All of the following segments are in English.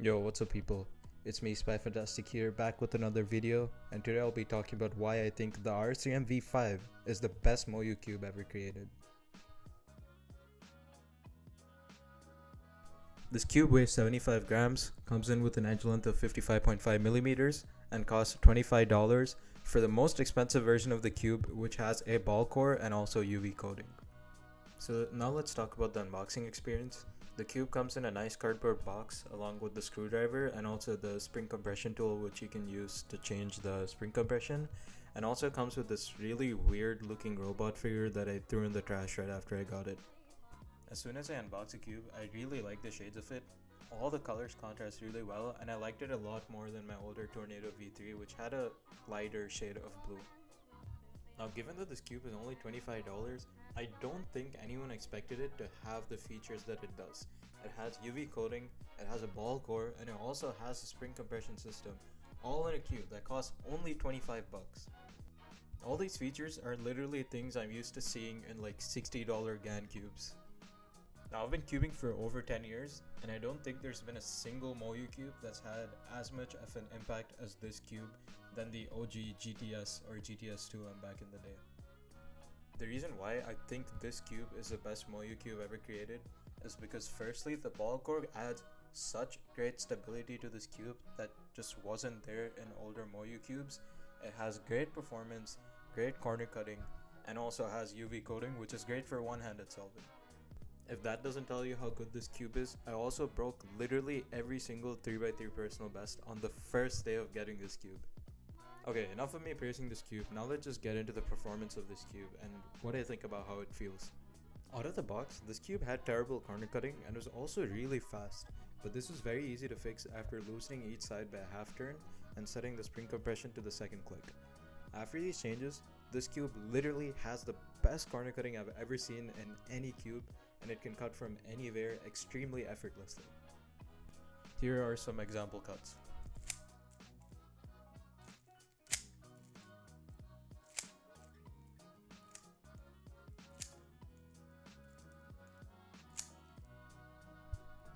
Yo, what's up people? It's me, Spy Fantastic here, back with another video, and today I'll be talking about why I think the RS3M V5 is the best Moyu cube ever created. This cube weighs 75 grams, comes in with an edge length of 55.5 millimeters, and costs $25 for the most expensive version of the cube, which has a ball core and also UV coating. So now let's talk about the unboxing experience. The cube comes in a nice cardboard box along with the screwdriver and also the spring compression tool, which you can use to change the spring compression, and also comes with this really weird looking robot figure that I threw in the trash right after I got it. As soon as I unboxed the cube, I really liked the shades of it. All the colors contrast really well, and I liked it a lot more than my older Tornado V3, which had a lighter shade of blue. Now, given that this cube is only $25, I don't think anyone expected it to have the features that it does. It has UV coating, it has a ball core, and it also has a spring compression system, all in a cube that costs only 25 bucks. All these features are literally things I'm used to seeing in like $60 GAN cubes. Now, I've been cubing for over 10 years, and I don't think there's been a single Moyu cube that's had as much of an impact as this cube than the OG GTS or GTS2M back in the day. The reason why I think this cube is the best Moyu cube ever created is because firstly, the ball core adds such great stability to this cube that just wasn't there in older Moyu cubes. It has great performance, great corner cutting, and also has UV coating, which is great for one-handed solving. If that doesn't tell you how good this cube is, I also broke literally every single 3x3 personal best on the first day of getting this cube. Okay, enough of me praising this cube, now let's just get into the performance of this cube and what I think about how it feels. Out of the box, this cube had terrible corner cutting and was also really fast, but this was very easy to fix after loosening each side by a half turn and setting the spring compression to the second click. After these changes, this cube literally has the best corner cutting I've ever seen in any cube, and it can cut from anywhere extremely effortlessly. Here are some example cuts.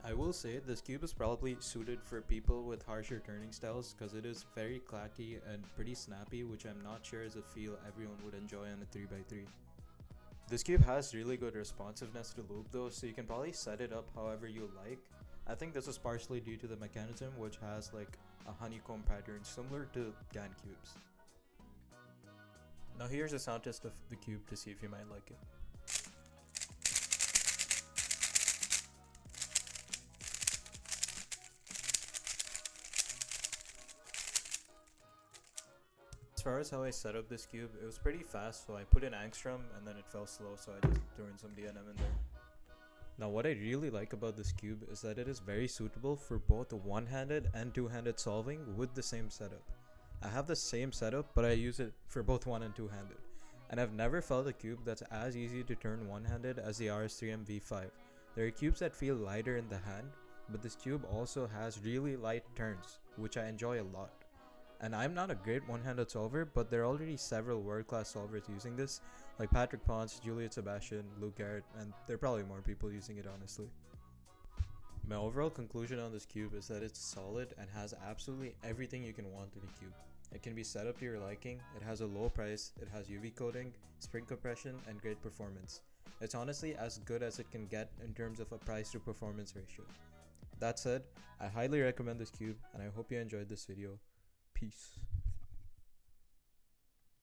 I will say this cube is probably suited for people with harsher turning styles because it is very clacky and pretty snappy, which I'm not sure is a feel everyone would enjoy on a 3x3. This cube has really good responsiveness to loop though, so you can probably set it up however you like. I think this is partially due to the mechanism, which has like a honeycomb pattern similar to GAN cubes. Now here's a sound test of the cube to see if you might like it. As far as how I set up this cube, it was pretty fast, so I put in angstrom and then it fell slow, so I just threw in some DNM in there. Now what I really like about this cube is that it is very suitable for both one-handed and two-handed solving with the same setup. I have the same setup, but I use it for both one and two-handed. And I've never felt a cube that's as easy to turn one-handed as the RS3M V5. There are cubes that feel lighter in the hand, but this cube also has really light turns, which I enjoy a lot. And I'm not a great one-handed solver, but there are already several world-class solvers using this, like Patrick Ponce, Juliet Sebastian, Luke Garrett, and there are probably more people using it honestly. My overall conclusion on this cube is that it's solid and has absolutely everything you can want in a cube. It can be set up to your liking, it has a low price, it has UV coating, spring compression, and great performance. It's honestly as good as it can get in terms of a price to performance ratio. That said, I highly recommend this cube and I hope you enjoyed this video. Peace.